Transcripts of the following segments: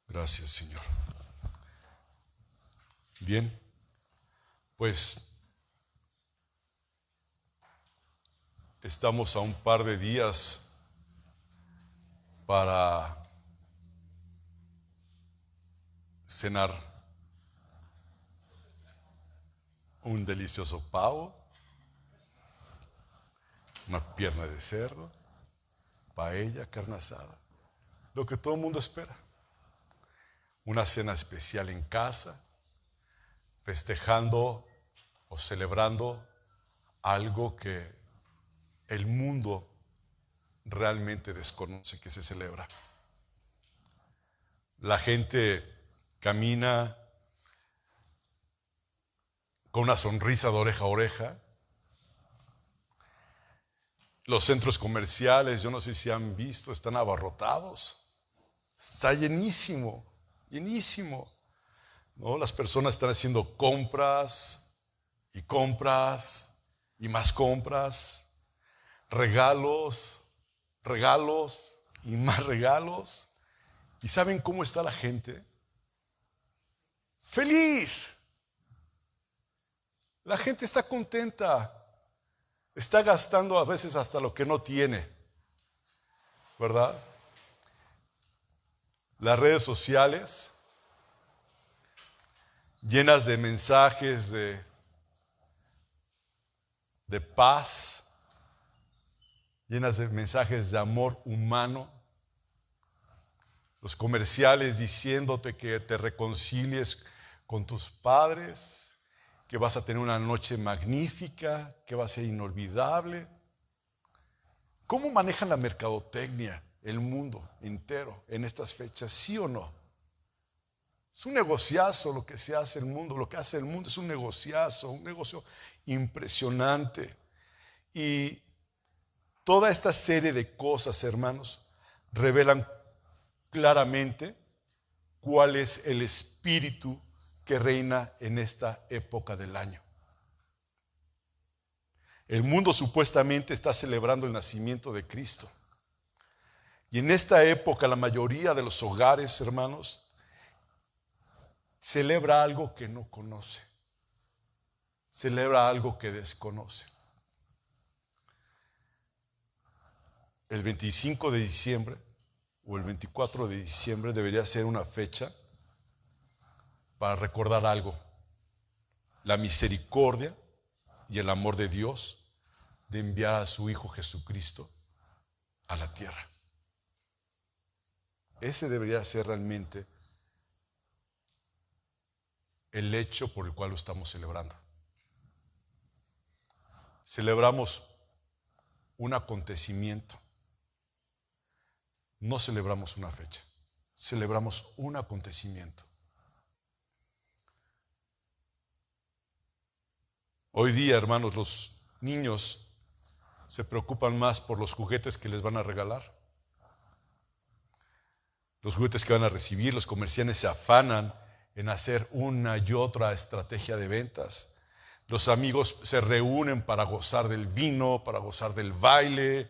Gracias, Señor. Bien, pues estamos a un par de días para cenar un delicioso pavo, una pierna de cerdo, paella, carne asada, lo que todo el mundo espera. Una cena especial en casa, festejando o celebrando algo que el mundo realmente desconoce que se celebra. La gente camina con una sonrisa de oreja a oreja. Los centros comerciales, yo no sé si han visto, están abarrotados. Está llenísimo, llenísimo, ¿no? Las personas están haciendo compras y compras y más compras, regalos, regalos y más regalos. ¿Y saben cómo está la gente? ¡Feliz! La gente está contenta. Está gastando a veces hasta lo que no tiene, ¿verdad? Las redes sociales llenas de mensajes de paz, llenas de mensajes de amor humano. Los comerciales diciéndote que te reconcilies con tus padres, que vas a tener una noche magnífica, que va a ser inolvidable. ¿Cómo manejan la mercadotecnia el mundo entero en estas fechas? ¿Sí o no? Es un negociazo lo que se hace el mundo. Lo que hace el mundo es un negociazo, un negocio impresionante. Y toda esta serie de cosas, hermanos, revelan claramente cuál es el espíritu que reina en esta época del año. El mundo supuestamente está celebrando el nacimiento de Cristo. Y en esta época la mayoría de los hogares, hermanos, celebra algo que no conoce. Celebra algo que desconoce. El 25 de diciembre o el 24 de diciembre debería ser una fecha para recordar algo: la misericordia y el amor de Dios de enviar a su Hijo Jesucristo a la tierra. Ese debería ser realmente el hecho por el cual lo estamos celebrando. Celebramos un acontecimiento, no celebramos una fecha, celebramos un acontecimiento. Hoy día, hermanos, los niños se preocupan más por los juguetes que les van a regalar, los juguetes que van a recibir. Los comerciantes se afanan en hacer una y otra estrategia de ventas. Los amigos se reúnen para gozar del vino, para gozar del baile,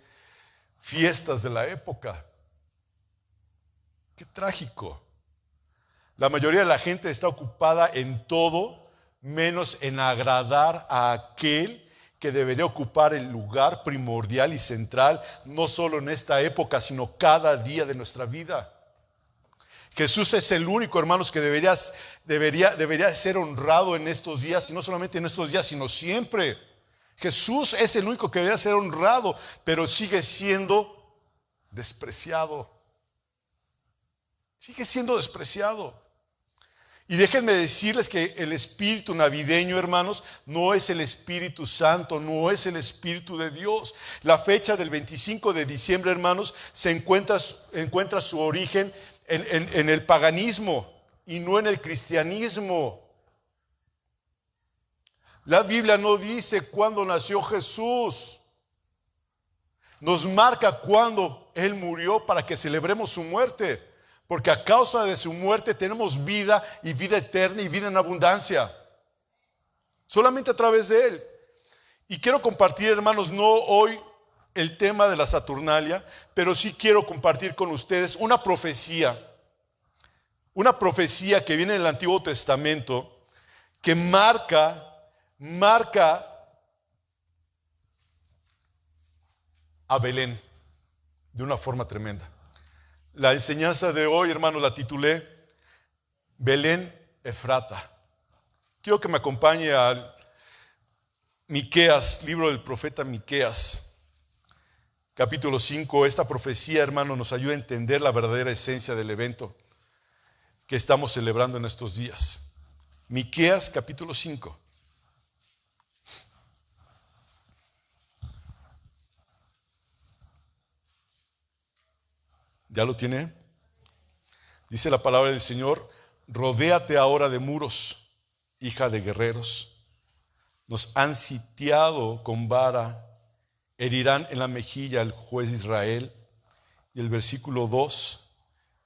fiestas de la época. Qué trágico. La mayoría de la gente está ocupada en todo menos en agradar a aquel que debería ocupar el lugar primordial y central, no solo en esta época, sino cada día de nuestra vida. Jesús es el único, hermanos, que debería ser honrado en estos días, y no solamente en estos días, sino siempre. Jesús es el único que debería ser honrado, pero sigue siendo despreciado. Sigue siendo despreciado. Y déjenme decirles que el espíritu navideño, hermanos, no es el Espíritu Santo, no es el Espíritu de Dios. La fecha del 25 de diciembre, hermanos, se encuentra su origen en el paganismo y no en el cristianismo. La Biblia no dice cuándo nació Jesús. Nos marca cuándo Él murió para que celebremos su muerte. Porque a causa de su muerte tenemos vida y vida eterna y vida en abundancia. Solamente a través de Él. Y quiero compartir, hermanos, no hoy el tema de la Saturnalia, pero sí quiero compartir con ustedes una profecía una profecía que viene en el Antiguo Testamento que marca a Belén de una forma tremenda. La enseñanza de hoy, hermanos, la titulé Belén Efrata. Quiero que me acompañe al Miqueas, libro del profeta Miqueas, capítulo 5. Esta profecía, hermano, nos ayuda a entender la verdadera esencia del evento que estamos celebrando en estos días. Miqueas, capítulo 5. ¿Ya lo tiene? Dice la palabra del Señor: rodéate ahora de muros, hija de guerreros. Nos han sitiado con vara, herirán en la mejilla al juez de Israel. Y el versículo 2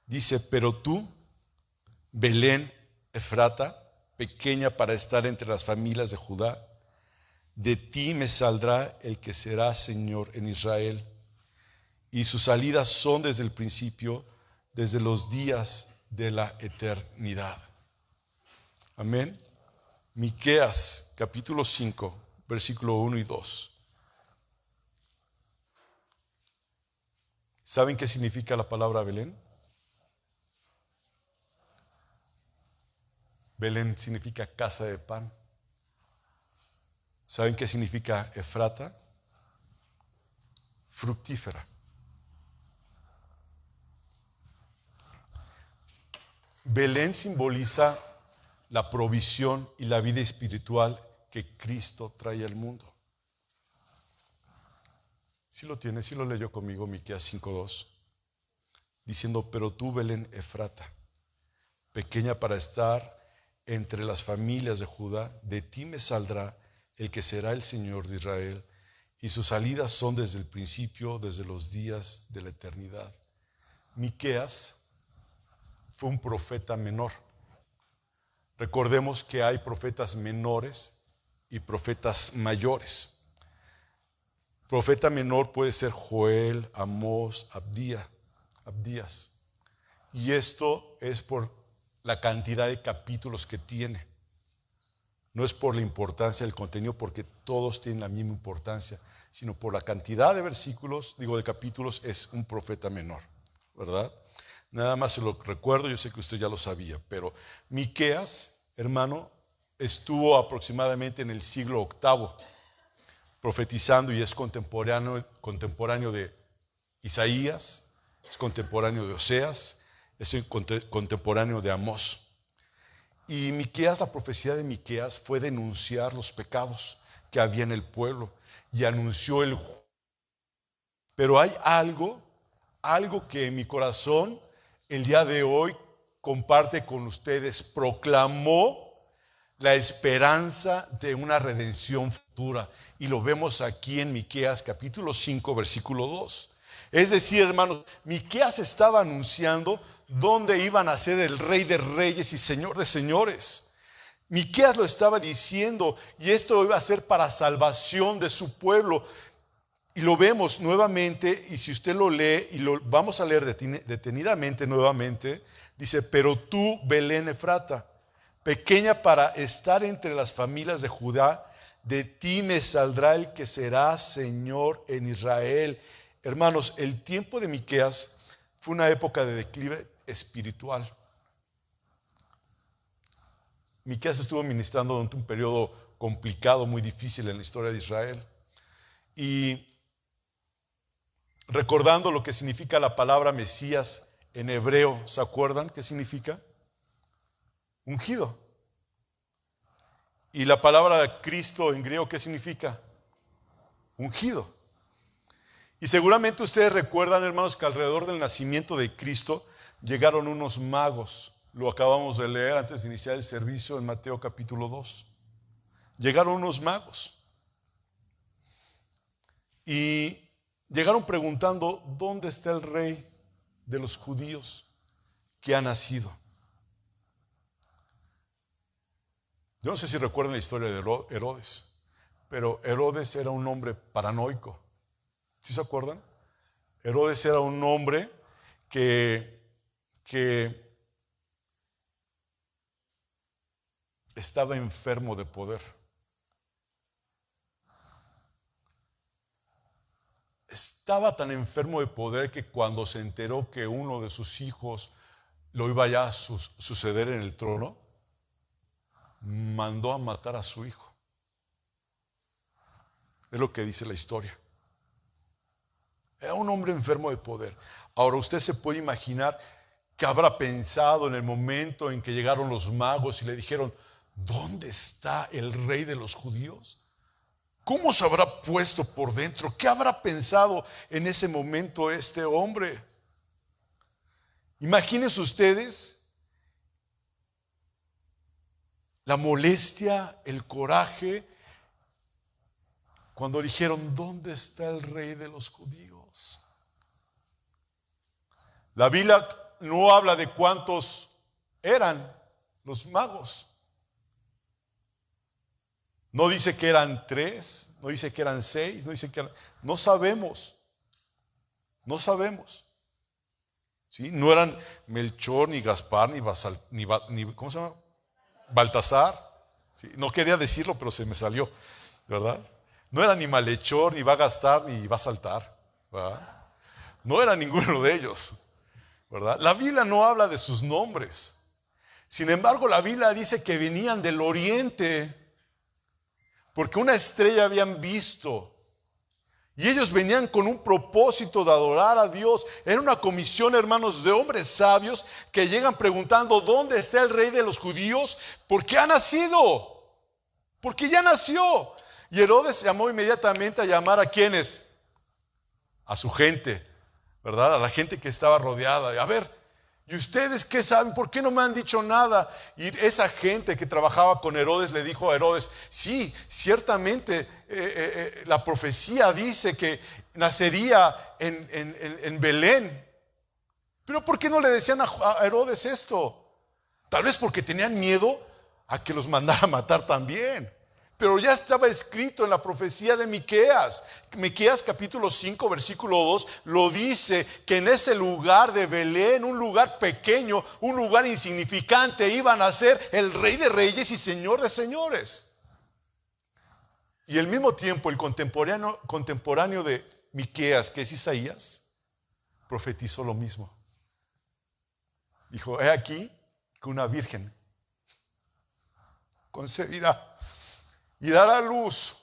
dice: pero tú, Belén Efrata, pequeña para estar entre las familias de Judá, de ti me saldrá el que será Señor en Israel, y sus salidas son desde el principio, desde los días de la eternidad. Amén. Miqueas capítulo 5, versículo 1 y 2. ¿Saben qué significa la palabra Belén? Belén significa casa de pan. ¿Saben qué significa Efrata? Fructífera. Belén simboliza la provisión y la vida espiritual que Cristo trae al mundo. ¿Sí lo tiene? ¿Sí lo leyó conmigo? Miqueas 5:2. Diciendo: pero tú, Belén Efrata, pequeña para estar entre las familias de Judá, de ti me saldrá el que será el Señor de Israel, y sus salidas son desde el principio, desde los días de la eternidad. Miqueas fue un profeta menor. Recordemos que hay profetas menores y profetas mayores. Profeta menor puede ser Joel, Amós, Abdías. Y esto es por la cantidad de capítulos que tiene. No es por la importancia del contenido, porque todos tienen la misma importancia, sino por la cantidad de versículos, de capítulos, es un profeta menor, ¿verdad? Nada más se lo recuerdo, yo sé que usted ya lo sabía, pero Miqueas, hermano, estuvo aproximadamente en el siglo VIII profetizando, y es contemporáneo de Isaías, es contemporáneo de Oseas, es contemporáneo de Amós. Y Miqueas, la profecía de Miqueas fue denunciar los pecados que había en el pueblo y anunció el juicio. Pero hay algo que en mi corazón el día de hoy comparte con ustedes. Proclamó la esperanza de una redención futura, y lo vemos aquí en Miqueas capítulo 5 versículo 2. Es decir, hermanos, Miqueas estaba anunciando dónde iban a ser el Rey de Reyes y Señor de Señores. Miqueas lo estaba diciendo, y esto iba a ser para salvación de su pueblo. Y lo vemos nuevamente, y si usted lo lee, y lo vamos a leer detenidamente nuevamente, dice: pero tú, Belén Efrata, pequeña para estar entre las familias de Judá, de ti me saldrá el que será Señor en Israel. Hermanos, el tiempo de Miqueas fue una época de declive espiritual. Miqueas estuvo ministrando durante un periodo complicado, muy difícil en la historia de Israel. Y recordando lo que significa la palabra Mesías en hebreo, ¿se acuerdan qué significa? Ungido. Y la palabra Cristo en griego, ¿qué significa? Ungido. Y seguramente ustedes recuerdan, hermanos, que alrededor del nacimiento de Cristo llegaron unos magos. Lo acabamos de leer antes de iniciar el servicio en Mateo capítulo 2. Llegaron unos magos y llegaron preguntando: ¿dónde está el rey de los judíos que ha nacido? Yo no sé si recuerdan la historia de Herodes, pero Herodes era un hombre paranoico. ¿Sí se acuerdan? Herodes era un hombre que estaba enfermo de poder. Estaba tan enfermo de poder que cuando se enteró que uno de sus hijos lo iba ya a suceder en el trono, mandó a matar a su hijo. Es lo que dice la historia. Era un hombre enfermo de poder. Ahora usted se puede imaginar que habrá pensado en el momento en que llegaron los magos y le dijeron: ¿dónde está el rey de los judíos? ¿Cómo se habrá puesto por dentro? ¿Qué habrá pensado en ese momento este hombre? Imagínense ustedes la molestia, el coraje, cuando dijeron: ¿dónde está el rey de los judíos? La Biblia no habla de cuántos eran los magos. No dice que eran 3, no dice que eran 6, no dice que eran... No sabemos. No sabemos. ¿Sí? No eran Melchor, ni Gaspar, ni ¿cómo se llama? Baltasar. ¿Sí? No quería decirlo, pero se me salió, ¿verdad? No era ni malhechor, ni va a gastar, ni va a saltar, ¿verdad? No era ninguno de ellos, ¿verdad? La Biblia no habla de sus nombres. Sin embargo, la Biblia dice que venían del oriente, porque una estrella habían visto. Y ellos venían con un propósito de adorar a Dios. Era una comisión, hermanos, de hombres sabios que llegan preguntando: ¿dónde está el rey de los judíos? Porque ha nacido. Porque ya nació. Y Herodes llamó inmediatamente a llamar a quienes, a su gente, ¿verdad? A la gente que estaba rodeada. A ver, ¿y ustedes qué saben? ¿Por qué no me han dicho nada? Y esa gente que trabajaba con Herodes le dijo a Herodes: sí, ciertamente la profecía dice que nacería en Belén. Pero ¿por qué no le decían a Herodes esto? Tal vez porque tenían miedo a que los mandara a matar también. Pero ya estaba escrito en la profecía de Miqueas. Miqueas capítulo 5 versículo 2 lo dice, que en ese lugar de Belén, un lugar pequeño, un lugar insignificante, iba a nacer el Rey de Reyes y Señor de Señores. Y al mismo tiempo el contemporáneo de Miqueas, que es Isaías, profetizó lo mismo. Dijo: he aquí que una virgen concebirá y dará a luz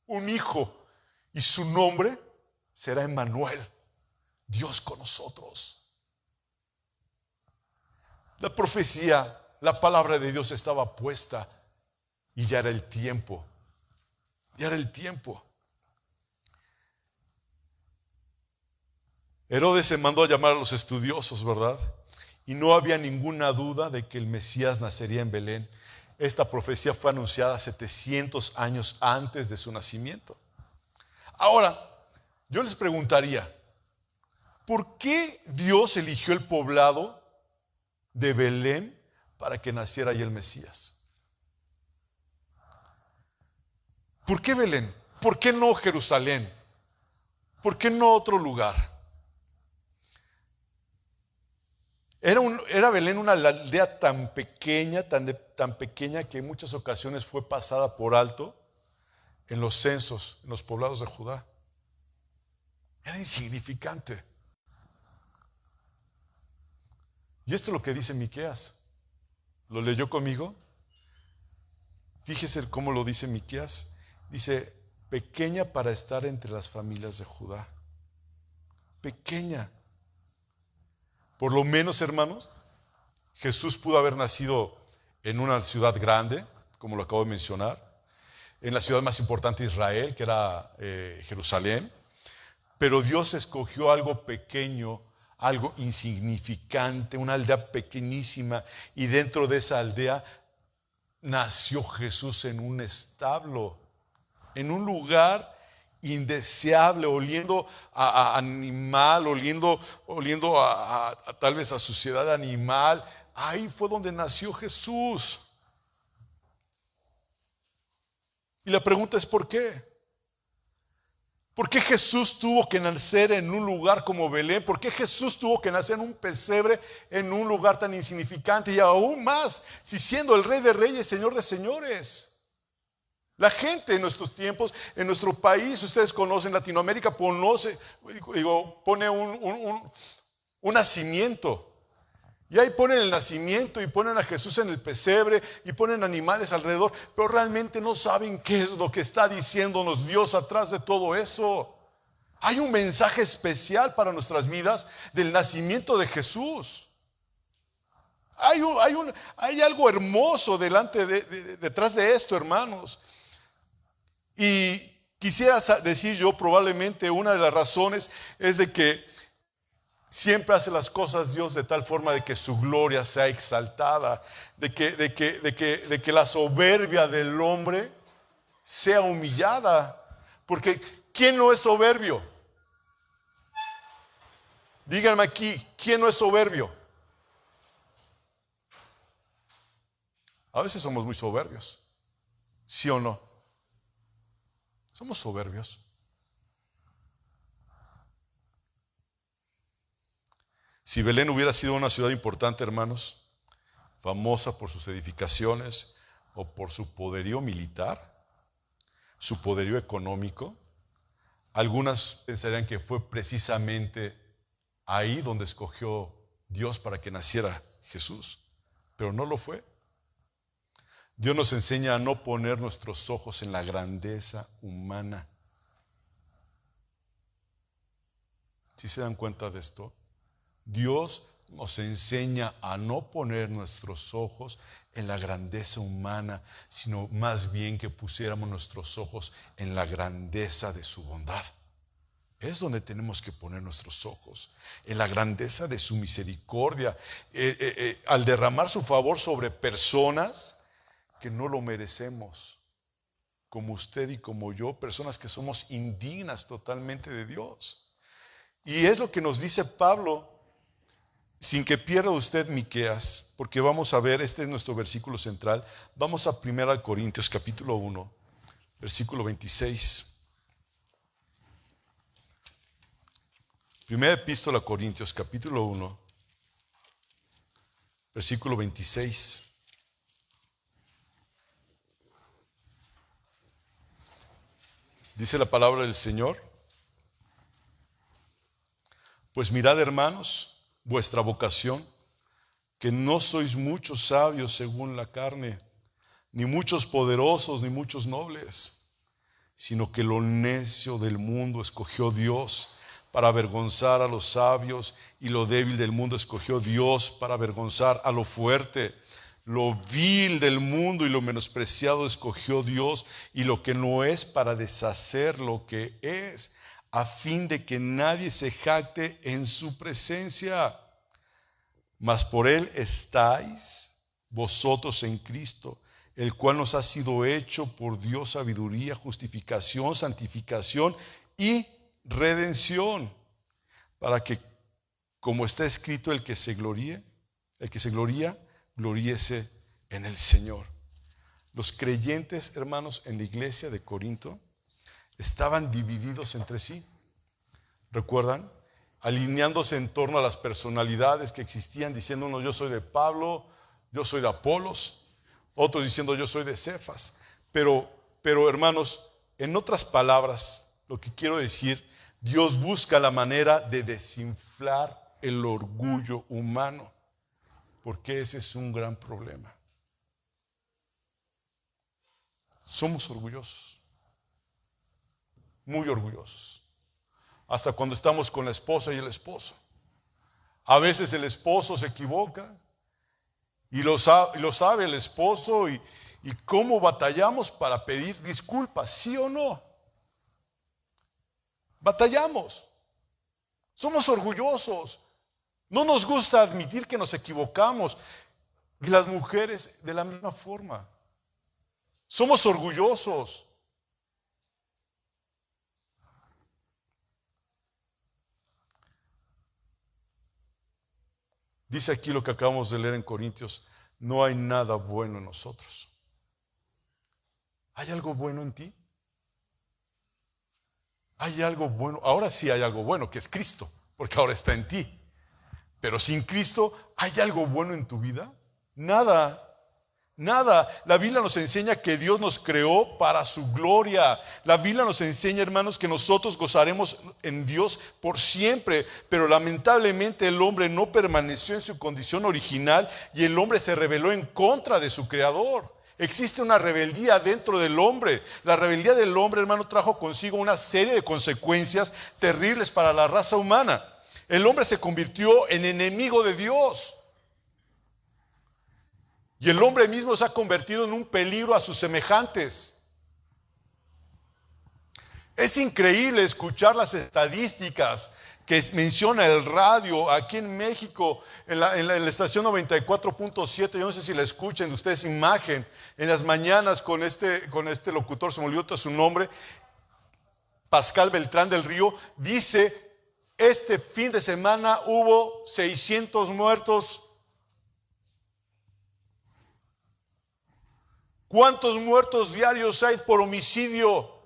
un hijo, y su nombre será Emmanuel, Dios con nosotros. La profecía, la palabra de Dios estaba puesta y ya era el tiempo. Ya era el tiempo. Herodes se mandó a llamar a los estudiosos, ¿verdad? Y no había ninguna duda de que el Mesías nacería en Belén. Esta profecía fue anunciada 700 años antes de su nacimiento. Ahora, yo les preguntaría: ¿por qué Dios eligió el poblado de Belén para que naciera ahí el Mesías? ¿Por qué Belén? ¿Por qué no Jerusalén? ¿Por qué no otro lugar? Era Belén una aldea tan pequeña, tan pequeña, que en muchas ocasiones fue pasada por alto en los censos, en los poblados de Judá. Era insignificante. Y esto es lo que dice Miqueas. ¿Lo leyó conmigo? Fíjese cómo lo dice Miqueas. Dice: pequeña para estar entre las familias de Judá. Pequeña. Por lo menos, hermanos, Jesús pudo haber nacido en una ciudad grande, como lo acabo de mencionar, en la ciudad más importante de Israel, que era Jerusalén, pero Dios escogió algo pequeño, algo insignificante, una aldea pequeñísima, y dentro de esa aldea nació Jesús en un establo, en un lugar indeseable, oliendo a animal, oliendo a tal vez a suciedad animal. Ahí fue donde nació Jesús. Y la pregunta es: ¿por qué? ¿Por qué Jesús tuvo que nacer en un lugar como Belén? ¿Por qué Jesús tuvo que nacer en un pesebre, en un lugar tan insignificante? Y aún más, si siendo el Rey de Reyes, Señor de Señores. La gente en nuestros tiempos, en nuestro país, ustedes conocen, Latinoamérica, pone un nacimiento. Y ahí ponen el nacimiento y ponen a Jesús en el pesebre y ponen animales alrededor, pero realmente no saben qué es lo que está diciéndonos Dios atrás de todo eso. Hay un mensaje especial para nuestras vidas del nacimiento de Jesús. Hay algo hermoso detrás de esto, hermanos. Y quisiera decir yo, probablemente una de las razones es de que siempre hace las cosas Dios de tal forma de que su gloria sea exaltada, de que la soberbia del hombre sea humillada. Porque ¿quién no es soberbio? Díganme aquí, ¿quién no es soberbio? A veces somos muy soberbios, ¿sí o no? Somos soberbios. Si Belén hubiera sido una ciudad importante, hermanos, famosa por sus edificaciones o por su poderío militar, su poderío económico, algunas pensarían que fue precisamente ahí donde escogió Dios para que naciera Jesús, pero no lo fue. Dios nos enseña a no poner nuestros ojos en la grandeza humana. ¿Sí se dan cuenta de esto? Dios nos enseña a no poner nuestros ojos en la grandeza humana, sino más bien que pusiéramos nuestros ojos en la grandeza de su bondad. Es donde tenemos que poner nuestros ojos, en la grandeza de su misericordia, al derramar su favor sobre personas que no lo merecemos, como usted y como yo, personas que somos indignas totalmente de Dios. Y es lo que nos dice Pablo, sin que pierda usted Miqueas, porque vamos a ver, este es nuestro versículo central. Vamos a 1 Corintios capítulo 1, versículo 26. Primera epístola a Corintios capítulo 1, versículo 26. Dice la palabra del Señor: pues mirad, hermanos, vuestra vocación, que no sois muchos sabios según la carne, ni muchos poderosos, ni muchos nobles, sino que lo necio del mundo escogió Dios para avergonzar a los sabios, y lo débil del mundo escogió Dios para avergonzar a lo fuerte. Lo vil del mundo y lo menospreciado escogió Dios, y lo que no es, para deshacer lo que es, a fin de que nadie se jacte en su presencia. Mas por él estáis vosotros en Cristo, el cual nos ha sido hecho por Dios sabiduría, justificación, santificación y redención, para que, como está escrito, el que se gloría, gloríese en el Señor. Los creyentes, hermanos, en la iglesia de Corinto estaban divididos entre sí. ¿Recuerdan? Alineándose en torno a las personalidades que existían, diciendo uno: yo soy de Pablo, yo soy de Apolos, otros diciendo: yo soy de Cefas. Pero hermanos, en otras palabras, lo que quiero decir, Dios busca la manera de desinflar el orgullo humano, porque ese es un gran problema. Somos orgullosos, muy orgullosos, hasta cuando estamos con la esposa y el esposo. A veces el esposo se equivoca y lo sabe el esposo, y cómo batallamos para pedir disculpas, ¿sí o no? Batallamos, somos orgullosos, no nos gusta admitir que nos equivocamos. Y las mujeres de la misma forma, somos orgullosos. Dice aquí lo que acabamos de leer en Corintios: no hay nada bueno en nosotros. ¿Hay algo bueno en ti? hay algo bueno. Ahora sí hay algo bueno, que es Cristo, porque ahora está en ti. Pero sin Cristo, ¿hay algo bueno en tu vida? Nada. Nada. La Biblia nos enseña que Dios nos creó para su gloria. La Biblia nos enseña, hermanos, que nosotros gozaremos en Dios por siempre. Pero lamentablemente el hombre no permaneció en su condición original y el hombre se rebeló en contra de su creador. Existe una rebeldía dentro del hombre. La rebeldía del hombre, hermano, trajo consigo una serie de consecuencias terribles para la raza humana. El hombre se convirtió en enemigo de Dios. Y el hombre mismo se ha convertido en un peligro a sus semejantes. Es increíble escuchar las estadísticas que menciona el radio aquí en México, en la estación 94.7, yo no sé si la escuchen ustedes, Imagen, en las mañanas con este locutor, se me olvidó su nombre, Pascal Beltrán del Río, dice, este fin de semana hubo 600 muertos. ¿Cuántos muertos diarios hay por homicidio?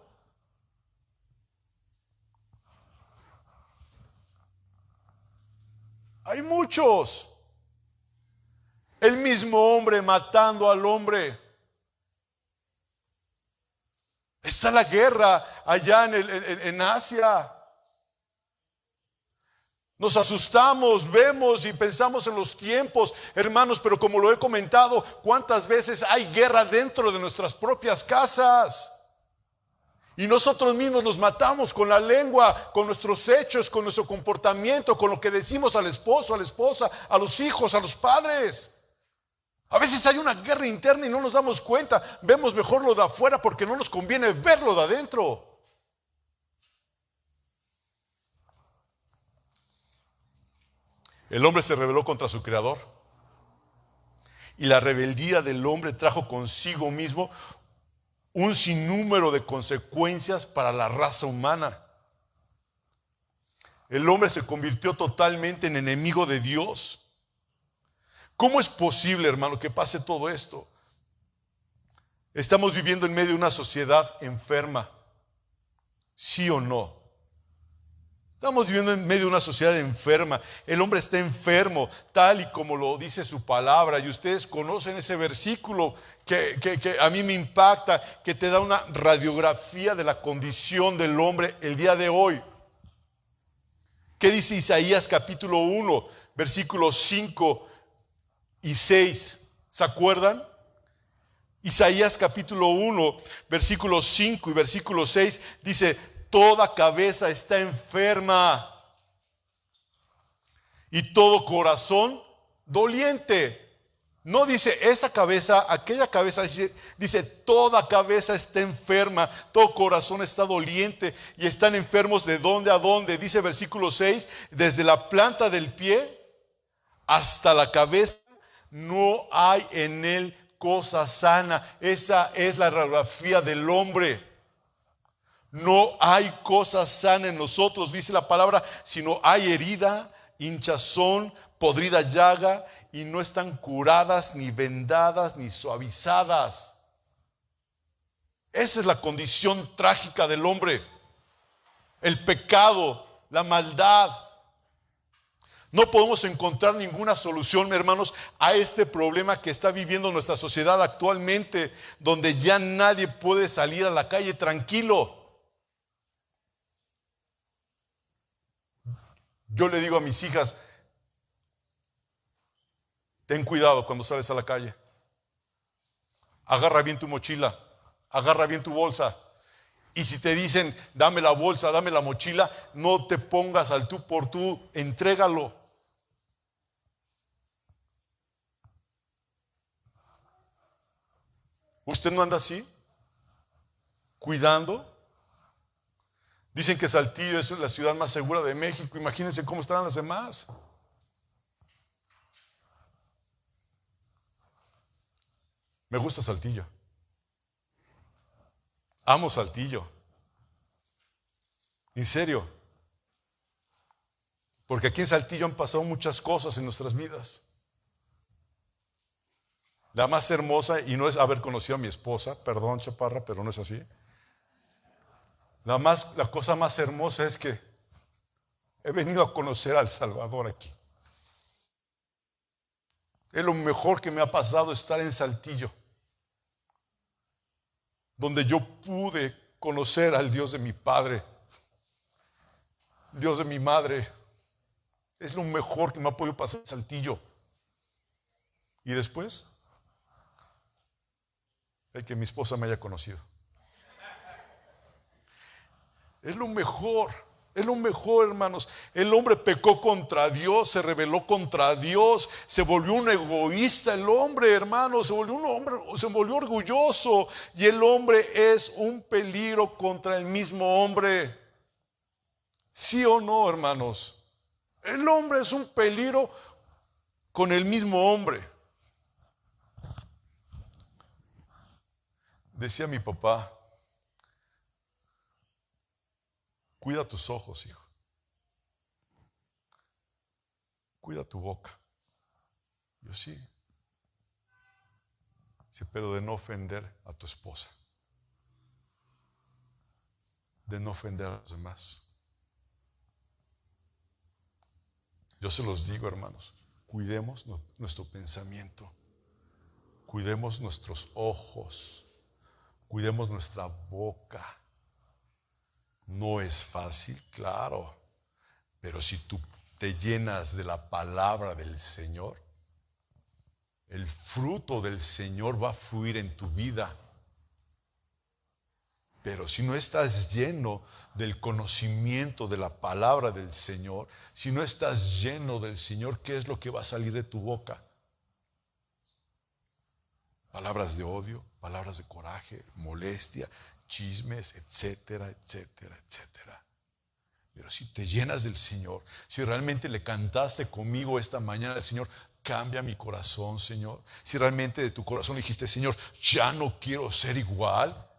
Hay muchos. El mismo hombre matando al hombre. Está la guerra allá en Asia. Nos asustamos, vemos y pensamos en los tiempos, hermanos, pero como lo he comentado, ¿cuántas veces hay guerra dentro de nuestras propias casas? Y nosotros mismos nos matamos con la lengua, con nuestros hechos, con nuestro comportamiento, con lo que decimos al esposo, a la esposa, a los hijos, a los padres. A veces hay una guerra interna y no nos damos cuenta. Vemos mejor lo de afuera porque no nos conviene verlo de adentro. El hombre se rebeló contra su creador. Y la rebeldía del hombre trajo consigo mismo un sinnúmero de consecuencias para la raza humana. El hombre se convirtió totalmente en enemigo de Dios. ¿Cómo es posible, hermano, que pase todo esto? Estamos viviendo en medio de una sociedad enferma. ¿Sí o no? Estamos viviendo en medio de una sociedad enferma. El hombre está enfermo, tal y como lo dice su palabra. Y ustedes conocen ese versículo que a mí me impacta, que te da una radiografía de la condición del hombre el día de hoy. ¿Qué dice Isaías capítulo 1, versículos 5 y 6? ¿Se acuerdan? Isaías capítulo 1, versículos 5 y versículo 6 dice: toda cabeza está enferma y todo corazón doliente. No dice esa cabeza, aquella cabeza, dice toda cabeza está enferma, todo corazón está doliente. Y están enfermos ¿de dónde a dónde? Dice versículo 6, desde la planta del pie hasta la cabeza no hay en él cosa sana. Esa es la radiografía del hombre. No hay cosa sana en nosotros, dice la palabra, sino hay herida, hinchazón, podrida llaga, y no están curadas, ni vendadas, ni suavizadas. Esa es la condición trágica del hombre. El pecado, la maldad. No podemos encontrar ninguna solución, hermanos, a este problema que está viviendo nuestra sociedad actualmente, donde ya nadie puede salir a la calle tranquilo. Yo le digo a mis hijas, ten cuidado cuando sales a la calle. Agarra bien tu mochila, agarra bien tu bolsa. Y si te dicen, dame la bolsa, dame la mochila, no te pongas al tú por tú, entrégalo. ¿Usted no anda así? ¿Cuidando? Dicen que Saltillo es la ciudad más segura de México. Imagínense cómo estarán las demás. Me gusta Saltillo. Amo Saltillo. En serio. Porque aquí en Saltillo han pasado muchas cosas en nuestras vidas. La más hermosa, y no es haber conocido a mi esposa, perdón, chaparra, pero no es así. La cosa más hermosa es que he venido a conocer al Salvador aquí. Es lo mejor que me ha pasado estar en Saltillo, donde yo pude conocer al Dios de mi padre, Dios de mi madre. Es lo mejor que me ha podido pasar en Saltillo. Y después, el que mi esposa me haya conocido. Es lo mejor. Es lo mejor, hermanos. El hombre pecó contra Dios, se rebeló contra Dios, se volvió un egoísta el hombre, hermanos, se volvió orgulloso, y el hombre es un peligro contra el mismo hombre. ¿Sí o no, hermanos? El hombre es un peligro con el mismo hombre. Decía mi papá, cuida tus ojos, hijo. Cuida tu boca. Yo sí. Dice, pero de no ofender a tu esposa. De no ofender a los demás. Yo se los digo, hermanos, cuidemos nuestro pensamiento. Cuidemos nuestros ojos. Cuidemos nuestra boca. No es fácil, claro, pero si tú te llenas de la palabra del Señor, el fruto del Señor va a fluir en tu vida. Pero si no estás lleno del conocimiento de la palabra del Señor, si no estás lleno del Señor, ¿qué es lo que va a salir de tu boca? Palabras de odio, palabras de coraje, molestia, chismes, etcétera, etcétera, etcétera. Pero si te llenas del Señor, si realmente le cantaste conmigo esta mañana al Señor, cambia mi corazón, Señor. Si realmente de tu corazón dijiste, Señor, ya no quiero ser igual,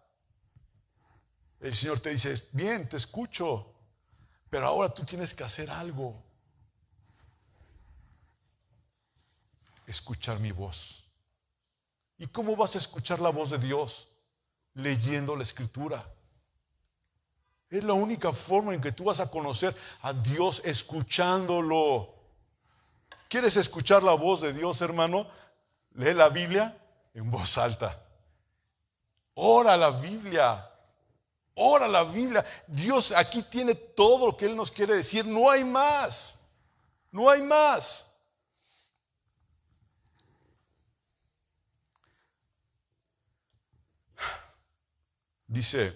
el Señor te dice, bien, te escucho, pero ahora tú tienes que hacer algo. Escuchar mi voz. ¿Y cómo vas a escuchar la voz de Dios? Leyendo la Escritura. Es la única forma en que tú vas a conocer a Dios, escuchándolo. ¿Quieres escuchar la voz de Dios, hermano? Lee la Biblia en voz alta. Ora la Biblia. Ora la Biblia. Dios aquí tiene todo lo que Él nos quiere decir. No hay más. No hay más. Dice,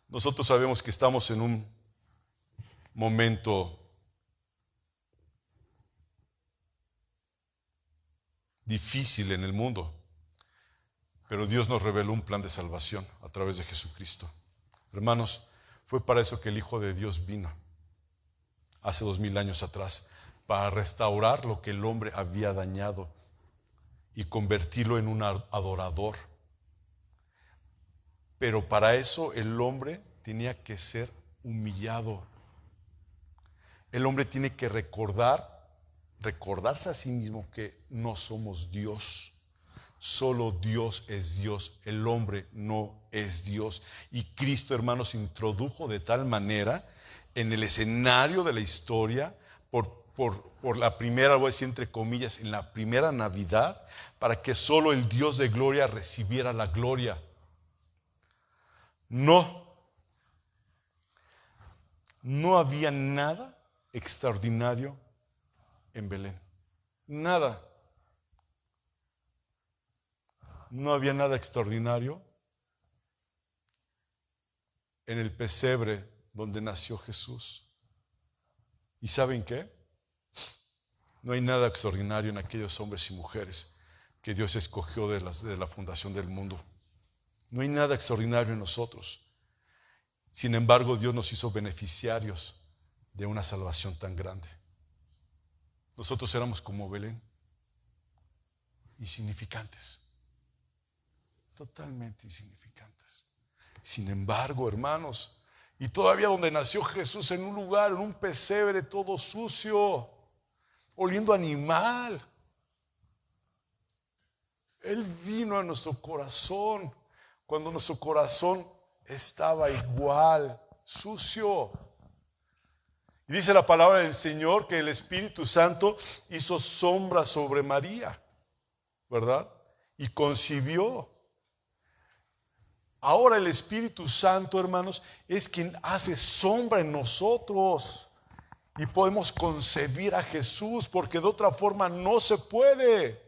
nosotros sabemos que estamos en un momento difícil en el mundo, pero Dios nos reveló un plan de salvación a través de Jesucristo. Hermanos, fue para eso que el Hijo de Dios vino hace 2000 años atrás, para restaurar lo que el hombre había dañado y convertirlo en un adorador. Pero para eso el hombre tenía que ser humillado. El hombre tiene que recordarse a sí mismo que no somos Dios. Solo Dios es Dios, el hombre no es Dios. Y Cristo, hermanos, se introdujo de tal manera en el escenario de la historia por la primera, voy a decir entre comillas, en la primera Navidad, para que solo el Dios de gloria recibiera la gloria. No había nada extraordinario en Belén. Nada. No había nada extraordinario en el pesebre donde nació Jesús. ¿Y saben qué? No hay nada extraordinario en aquellos hombres y mujeres que Dios escogió de la fundación del mundo. No hay nada extraordinario en nosotros. Sin embargo, Dios nos hizo beneficiarios de una salvación tan grande. Nosotros éramos como Belén, insignificantes, totalmente insignificantes. Sin embargo, hermanos, y todavía donde nació Jesús, en un lugar, en un pesebre todo sucio, oliendo a animal. Él vino a nuestro corazón cuando nuestro corazón estaba igual, sucio. Y dice la palabra del Señor que el Espíritu Santo hizo sombra sobre María, ¿verdad? Y concibió. Ahora el Espíritu Santo, hermanos, es quien hace sombra en nosotros. Y podemos concebir a Jesús, porque de otra forma no se puede.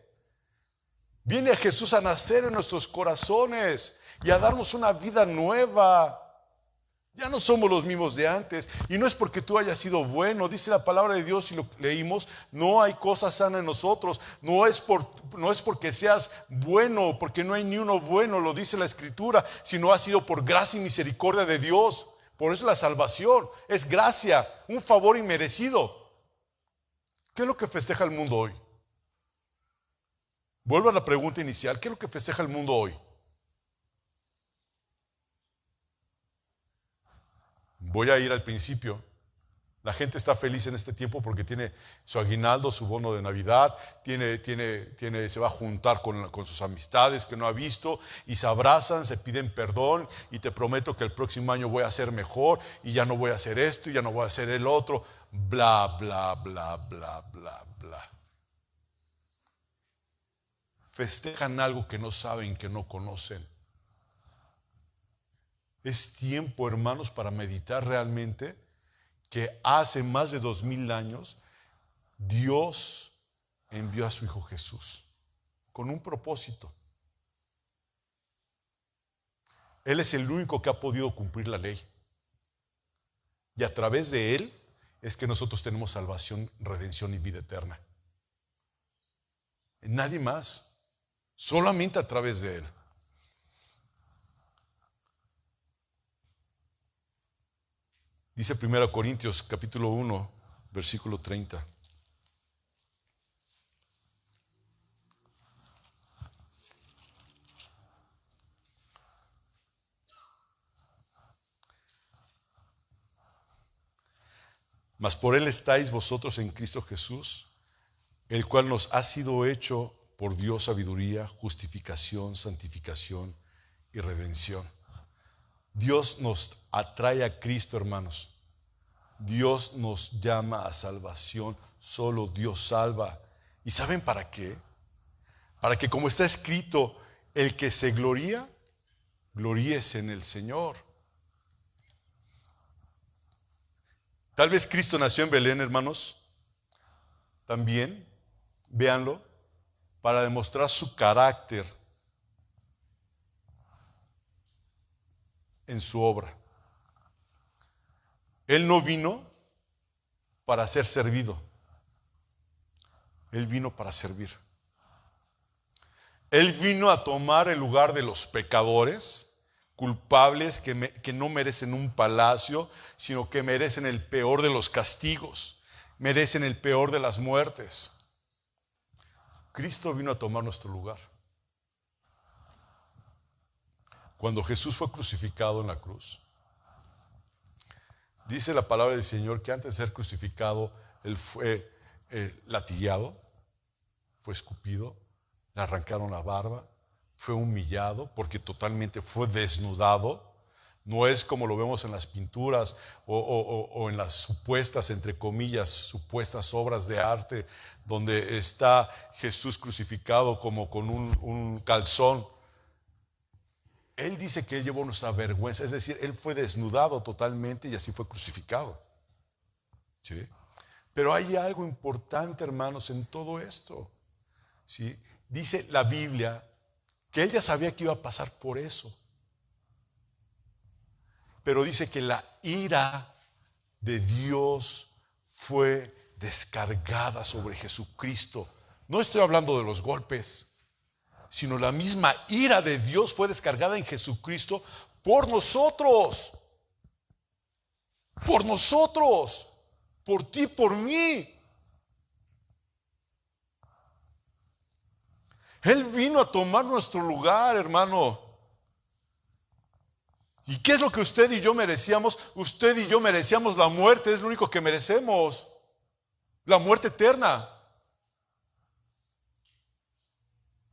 Viene a Jesús a nacer en nuestros corazones y a darnos una vida nueva. Ya no somos los mismos de antes. Y no es porque tú hayas sido bueno. Dice la palabra de Dios, y lo leímos, no hay cosa sana en nosotros. No es porque seas bueno, porque no hay ni uno bueno, lo dice la Escritura, sino ha sido por gracia y misericordia de Dios. Por eso la salvación es gracia, un favor inmerecido. ¿Qué es lo que festeja el mundo hoy? Vuelvo a la pregunta inicial. ¿Qué es lo que festeja el mundo hoy? Voy a ir al principio. La gente está feliz en este tiempo porque tiene su aguinaldo, su bono de Navidad, se va a juntar con sus amistades que no ha visto y se abrazan, se piden perdón y te prometo que el próximo año voy a ser mejor y ya no voy a hacer esto y ya no voy a hacer el otro, bla, bla, bla, bla, bla, bla. Festejan algo que no saben, que no conocen. Es tiempo, hermanos, para meditar realmente que hace más de 2000 años Dios envió a su Hijo Jesús con un propósito. Él es el único que ha podido cumplir la ley. Y a través de Él es que nosotros tenemos salvación, redención y vida eterna. Nadie más, solamente a través de Él. Dice 1 Corintios capítulo 1, versículo 30. Mas por Él estáis vosotros en Cristo Jesús, el cual nos ha sido hecho por Dios sabiduría, justificación, santificación y redención. Dios nos atrae a Cristo, hermanos. Dios nos llama a salvación. Solo Dios salva. ¿Y saben para qué? Para que, como está escrito, el que se gloría, gloríese en el Señor. Tal vez Cristo nació en Belén, hermanos. También, véanlo, para demostrar su carácter en su obra. Él no vino para ser servido. Él vino para servir. Él vino a tomar el lugar de los pecadores, culpables que no merecen un palacio, sino que merecen el peor de los castigos, merecen el peor de las muertes. Cristo vino a tomar nuestro lugar. Cuando Jesús fue crucificado en la cruz, dice la palabra del Señor que antes de ser crucificado, Él fue latigueado, fue escupido, le arrancaron la barba, fue humillado porque totalmente fue desnudado. No es como lo vemos en las pinturas o en las supuestas, entre comillas, supuestas obras de arte, donde está Jesús crucificado como con un calzón. Él dice que Él llevó nuestra vergüenza, es decir, Él fue desnudado totalmente y así fue crucificado. ¿Sí? Pero hay algo importante, hermanos, en todo esto. ¿Sí? Dice la Biblia que Él ya sabía que iba a pasar por eso. Pero dice que la ira de Dios fue descargada sobre Jesucristo. No estoy hablando de los golpes, sino la misma ira de Dios fue descargada en Jesucristo por nosotros. Por nosotros. Por ti, por mí. Él vino a tomar nuestro lugar, hermano. ¿Y qué es lo que usted y yo merecíamos? Usted y yo merecíamos la muerte, es lo único que merecemos. La muerte eterna.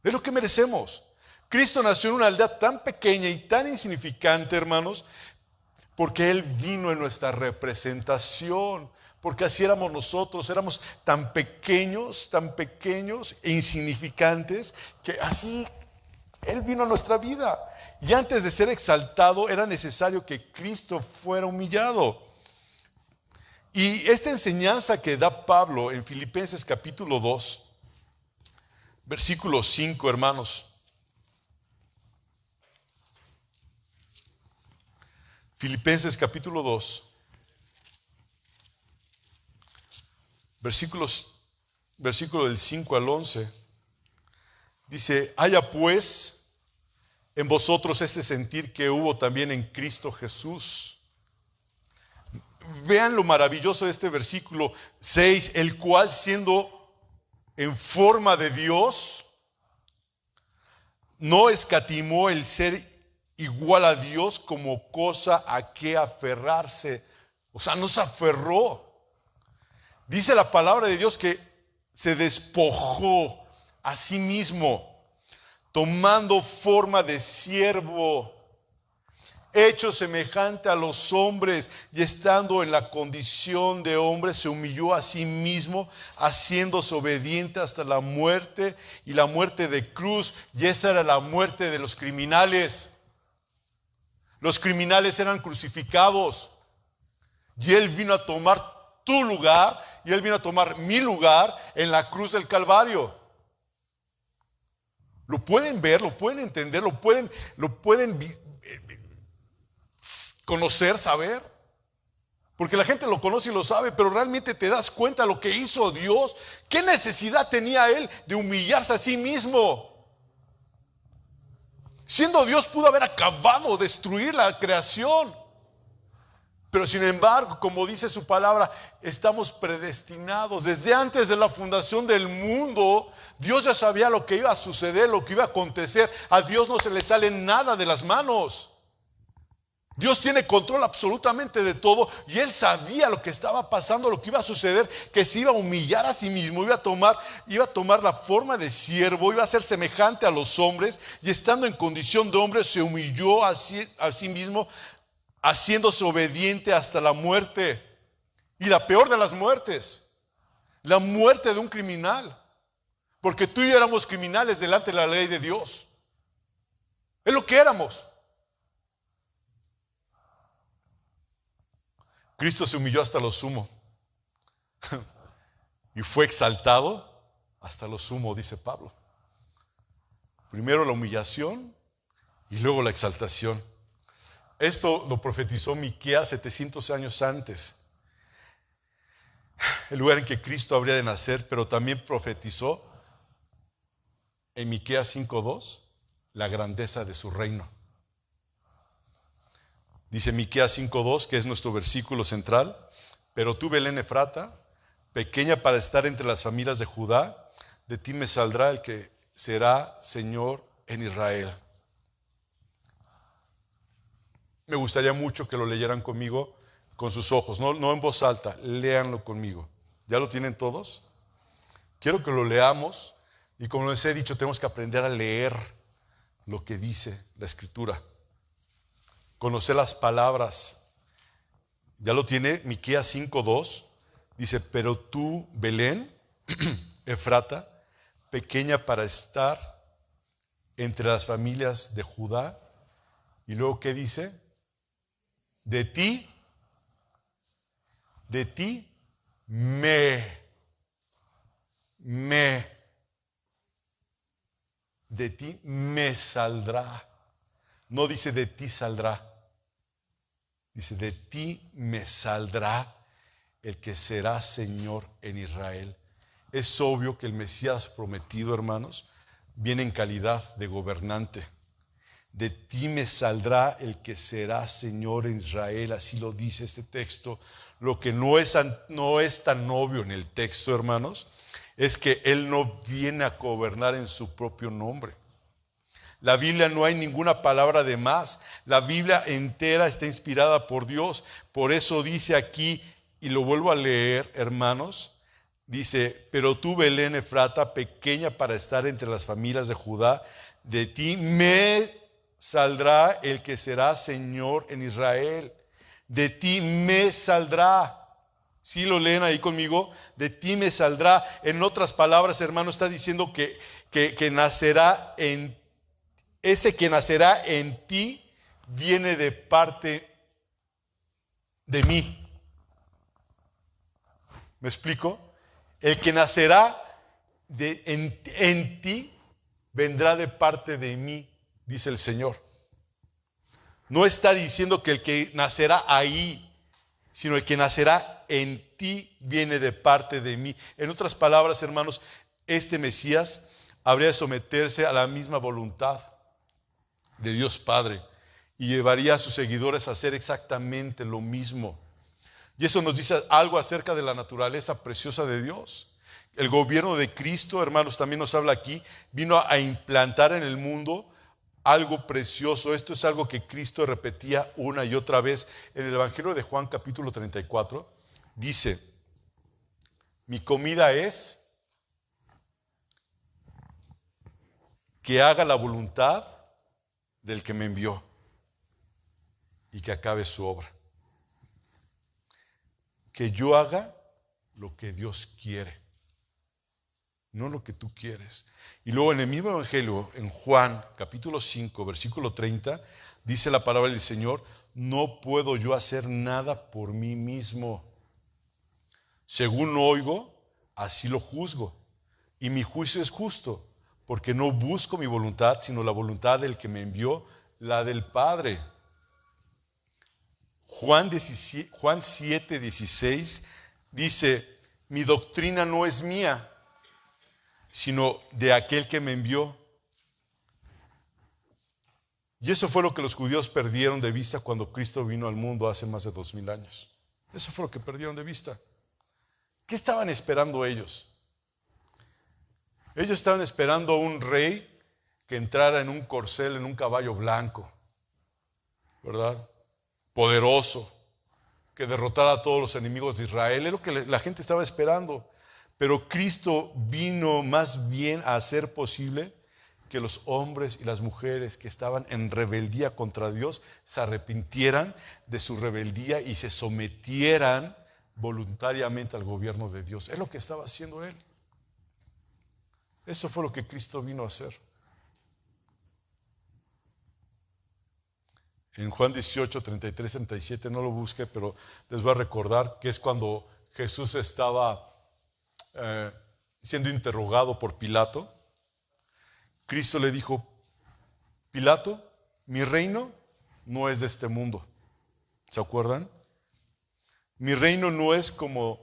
Es lo que merecemos. Cristo nació en una aldea tan pequeña y tan insignificante, hermanos, porque Él vino en nuestra representación, porque así éramos nosotros, éramos tan pequeños e insignificantes, que así Él vino a nuestra vida. Y antes de ser exaltado, era necesario que Cristo fuera humillado. Y esta enseñanza que da Pablo en Filipenses capítulo 2, versículo 5, hermanos. Filipenses capítulo 2, versículo del 5 al 11, dice: haya pues en vosotros este sentir que hubo también en Cristo Jesús. Vean lo maravilloso de este versículo 6, el cual siendo en forma de Dios, no escatimó el ser igual a Dios como cosa a que aferrarse. O sea, no se aferró. Dice la palabra de Dios que se despojó a sí mismo, tomando forma de siervo, hecho semejante a los hombres, y estando en la condición de hombre, se humilló a sí mismo, haciéndose obediente hasta la muerte, y la muerte de cruz. Y esa era la muerte de los criminales. Los criminales eran crucificados, y Él vino a tomar tu lugar, y Él vino a tomar mi lugar en la cruz del Calvario. Lo pueden ver, lo pueden entender, lo pueden conocer, saber, porque la gente lo conoce y lo sabe, pero realmente te das cuenta de lo que hizo Dios. ¿Qué necesidad tenía Él de humillarse a sí mismo? Siendo Dios, pudo haber acabado, destruir la creación. Pero sin embargo, como dice su palabra, estamos predestinados. Desde antes de la fundación del mundo, Dios ya sabía lo que iba a suceder, lo que iba a acontecer. A Dios no se le sale nada de las manos. Dios tiene control absolutamente de todo, y Él sabía lo que estaba pasando, lo que iba a suceder, que se iba a humillar a sí mismo, iba a tomar la forma de siervo, iba a ser semejante a los hombres, y estando en condición de hombre se humilló a sí mismo, haciéndose obediente hasta la muerte. Y la peor de las muertes, la muerte de un criminal, porque tú y yo éramos criminales delante de la ley de Dios. Es lo que éramos. Cristo se humilló hasta lo sumo y fue exaltado hasta lo sumo, dice Pablo. Primero la humillación y luego la exaltación. Esto lo profetizó Miqueas 700 años antes, el lugar en que Cristo habría de nacer, pero también profetizó en Miqueas 5:2 la grandeza de su reino. Dice Miqueas 5:2, que es nuestro versículo central: pero tú, Belén Efrata, pequeña para estar entre las familias de Judá, de ti me saldrá el que será Señor en Israel. Me gustaría mucho que lo leyeran conmigo con sus ojos, no en voz alta, léanlo conmigo. ¿Ya lo tienen todos? Quiero que lo leamos, y como les he dicho, tenemos que aprender a leer lo que dice la Escritura. Conocer las palabras. Ya lo tiene Miqueas 5:2. Dice: pero tú, Belén Efrata, pequeña para estar entre las familias de Judá. Y luego, ¿qué dice? De ti de ti me saldrá. No dice de ti saldrá. Dice: de ti me saldrá el que será Señor en Israel. Es obvio que el Mesías prometido, hermanos, viene en calidad de gobernante. De ti me saldrá el que será Señor en Israel. Así lo dice este texto. Lo que no es tan obvio en el texto, hermanos, es que Él no viene a gobernar en su propio nombre. La Biblia no hay ninguna palabra de más. La Biblia entera está inspirada por Dios. Por eso dice aquí, y lo vuelvo a leer, hermanos, Dice, pero tú, Belén Efrata, pequeña para estar entre las familias de Judá, de ti me saldrá el que será Señor en Israel. De ti me saldrá. ¿Sí lo leen ahí conmigo? De ti me saldrá. En otras palabras, hermano, está diciendo que nacerá en, ese que nacerá en ti viene de parte de mí. ¿Me explico? El que nacerá en ti vendrá de parte de mí, dice el Señor. No está diciendo que el que nacerá ahí, sino el que nacerá en ti viene de parte de mí. En otras palabras, hermanos, este Mesías habría de someterse a la misma voluntad de Dios Padre y llevaría a sus seguidores a hacer exactamente lo mismo. Y eso nos dice algo acerca de la naturaleza preciosa de Dios. El gobierno de Cristo, hermanos, también nos habla aquí, vino a implantar en el mundo algo precioso. Esto es algo que Cristo repetía una y otra vez. En el Evangelio de Juan, capítulo 34, dice, mi comida es que haga la voluntad del que me envió y que acabe su obra. Que yo haga lo que Dios quiere, no lo que tú quieres. Y luego en el mismo Evangelio, en Juan capítulo 5, versículo 30, dice la palabra del Señor, no puedo yo hacer nada por mí mismo. Según oigo, así lo juzgo. Y mi juicio es justo, porque no busco mi voluntad, sino la voluntad del que me envió, la del Padre. Juan 7, 16 dice, mi doctrina no es mía, sino de aquel que me envió. Y eso fue lo que los judíos perdieron de vista cuando Cristo vino al mundo hace más de 2000 años. Eso fue lo que perdieron de vista. ¿Qué estaban esperando ellos? Ellos estaban esperando un rey que entrara en un corcel, en un caballo blanco, ¿verdad? Poderoso, que derrotara a todos los enemigos de Israel. Es lo que la gente estaba esperando. Pero Cristo vino más bien a hacer posible que los hombres y las mujeres que estaban en rebeldía contra Dios se arrepintieran de su rebeldía y se sometieran voluntariamente al gobierno de Dios. Es lo que estaba haciendo Él. Eso fue lo que Cristo vino a hacer. En Juan 18, 33, 37, no lo busque, pero les voy a recordar que es cuando Jesús estaba siendo interrogado por Pilato. Cristo le dijo, Pilato, mi reino no es de este mundo. ¿Se acuerdan? Mi reino no es como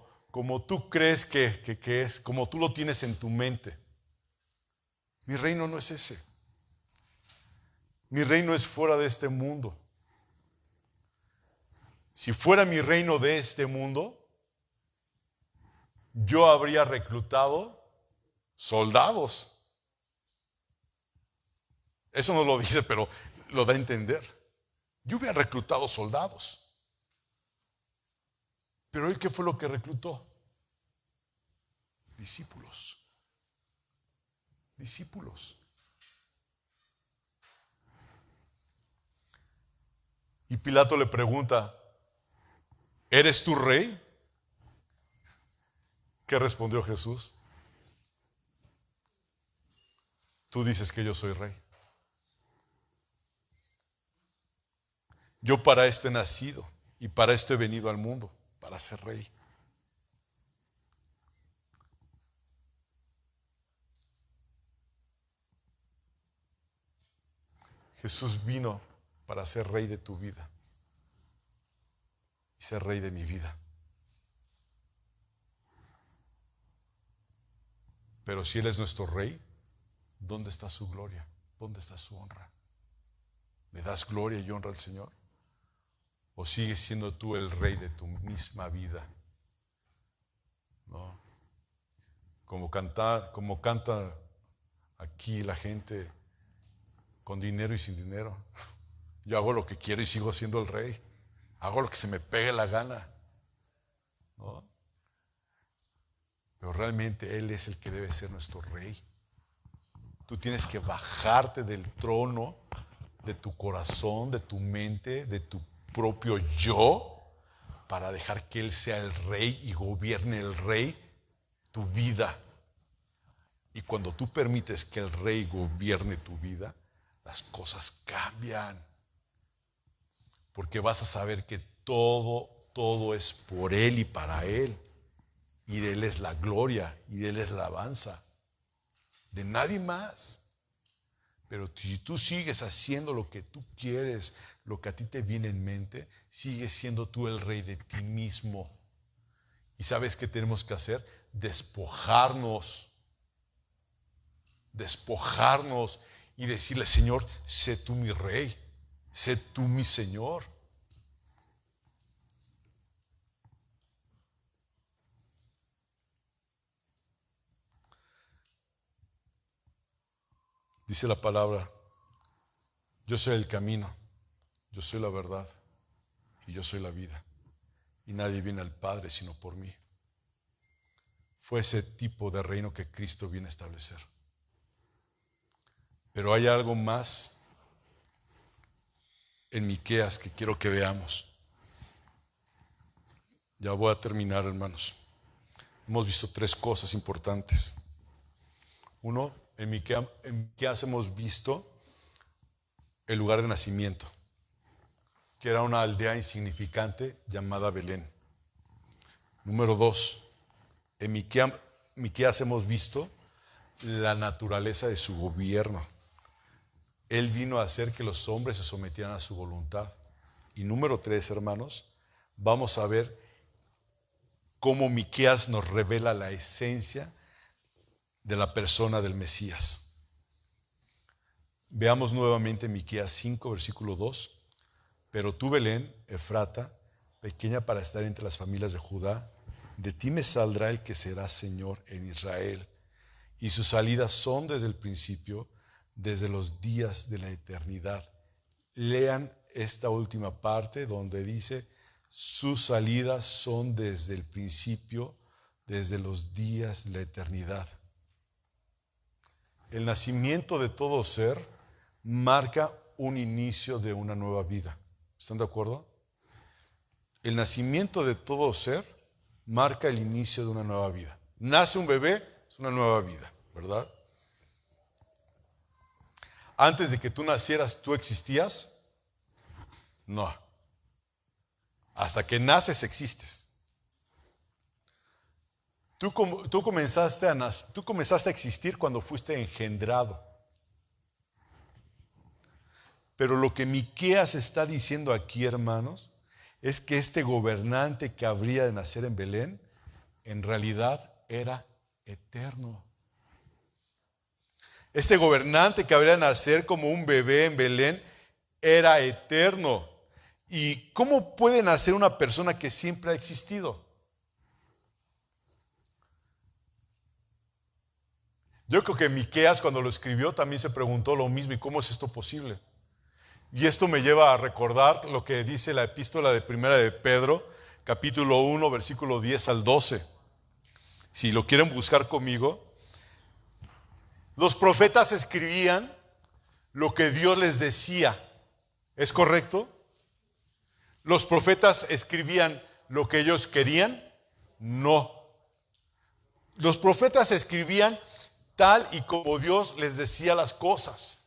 tú crees que es, como tú lo tienes en tu mente. Mi reino no es ese. Mi reino es fuera de este mundo. Si fuera mi reino de este mundo, yo habría reclutado soldados. Eso no lo dice, pero lo da a entender. Yo hubiera reclutado soldados. Pero él, ¿qué fue lo que reclutó? Discípulos. Discípulos. Y Pilato le pregunta, ¿eres tú rey? ¿Qué respondió Jesús? Tú dices que yo soy rey. Yo para esto he nacido y para esto he venido al mundo, para ser rey. Jesús vino para ser rey de tu vida y ser rey de mi vida. Pero si Él es nuestro rey, ¿dónde está su gloria? ¿Dónde está su honra? ¿Le das gloria y honra al Señor? ¿O sigues siendo tú el rey de tu misma vida? ¿No? Como canta aquí la gente, con dinero y sin dinero. Yo hago lo que quiero y sigo siendo el rey. Hago lo que se me pegue la gana. ¿No? pero realmente Él es el que debe ser nuestro rey. Tú tienes que bajarte del trono de tu corazón, de tu mente, de tu propio yo, para dejar que Él sea el rey y gobierne el rey tu vida. Y cuando tú permites que el rey gobierne tu vida, las cosas cambian. Porque vas a saber que todo es por Él y para Él. Y de Él es la gloria y de Él es la alabanza. De nadie más. Pero si tú sigues haciendo lo que tú quieres, lo que a ti te viene en mente, sigues siendo tú el rey de ti mismo. ¿Y sabes qué tenemos que hacer? Despojarnos y decirle: Señor, sé tú mi rey, sé tú mi Señor. Dice la palabra: yo soy el camino, yo soy la verdad y yo soy la vida. Y nadie viene al Padre sino por mí. Fue ese tipo de reino que Cristo viene a establecer. Pero hay algo más en Miqueas que quiero que veamos. Ya voy a terminar, hermanos. Hemos visto 3 cosas importantes. Uno, en Miqueas hemos visto el lugar de nacimiento, que era una aldea insignificante llamada Belén. Número 2, en Miqueas hemos visto la naturaleza de su gobierno. Él vino a hacer que los hombres se sometieran a su voluntad. Y número 3, hermanos, vamos a ver cómo Miqueas nos revela la esencia de la persona del Mesías. Veamos nuevamente Miqueas 5, versículo 2. Pero tú, Belén, Efrata, pequeña para estar entre las familias de Judá, de ti me saldrá el que será Señor en Israel, y sus salidas son desde el principio, desde los días de la eternidad. Lean esta última parte donde dice: sus salidas son desde el principio, desde los días de la eternidad. El nacimiento de todo ser marca un inicio de una nueva vida. ¿Están de acuerdo? El nacimiento de todo ser marca el inicio de una nueva vida. Nace un bebé, es una nueva vida, ¿verdad? Antes de que tú nacieras, ¿tú existías? No. Hasta que naces, existes. Tú comenzaste a existir cuando fuiste engendrado. Pero lo que Miqueas está diciendo aquí, hermanos, es que este gobernante que habría de nacer en Belén, en realidad era eterno. Este gobernante que habría de nacer como un bebé en Belén era eterno. ¿Y cómo puede nacer una persona que siempre ha existido? Yo creo que Miqueas, cuando lo escribió, también se preguntó lo mismo: ¿y cómo es esto posible? Y esto me lleva a recordar lo que dice la epístola de Primera de Pedro, capítulo 1, versículo 10 al 12. Si lo quieren buscar conmigo. Los profetas escribían lo que Dios les decía. ¿Es correcto? ¿Los profetas escribían lo que ellos querían? No. Los profetas escribían tal y como Dios les decía las cosas.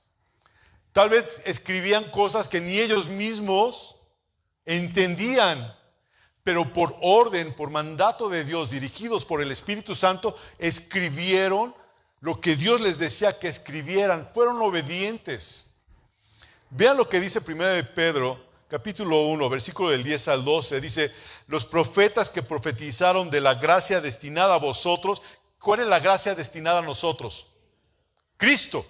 Tal vez escribían cosas que ni ellos mismos entendían, pero por orden, por mandato de Dios, dirigidos por el Espíritu Santo, escribieron lo que Dios les decía que escribieran. Fueron obedientes. Vean lo que dice 1 de Pedro, capítulo 1, versículo del 10 al 12. Dice: los profetas que profetizaron de la gracia destinada a vosotros. ¿Cuál es la gracia destinada a nosotros? Cristo.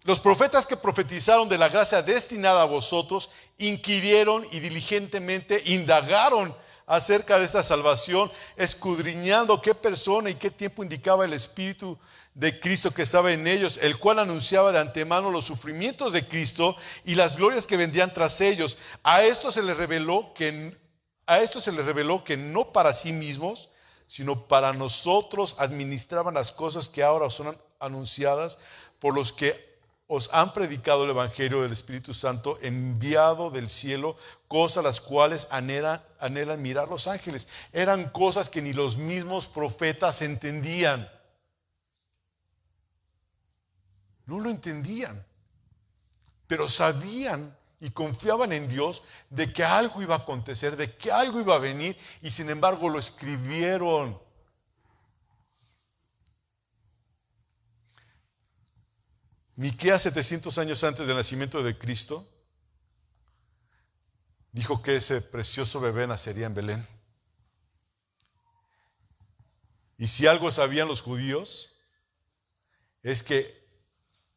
Los profetas que profetizaron de la gracia destinada a vosotros inquirieron y diligentemente indagaron acerca de esta salvación, escudriñando qué persona y qué tiempo indicaba el Espíritu de Cristo que estaba en ellos, el cual anunciaba de antemano los sufrimientos de Cristo y las glorias que vendrían tras ellos. A esto se les reveló que no para sí mismos, sino para nosotros administraban las cosas que ahora son anunciadas por los que os han predicado el Evangelio del Espíritu Santo enviado del cielo, cosas las cuales anhelan mirar los ángeles. Eran cosas que ni los mismos profetas entendían. No lo entendían, pero sabían y confiaban en Dios de que algo iba a acontecer, de que algo iba a venir, y sin embargo lo escribieron. Miqueas, 700 años antes del nacimiento de Cristo, dijo que ese precioso bebé nacería en Belén. Y si algo sabían los judíos, es que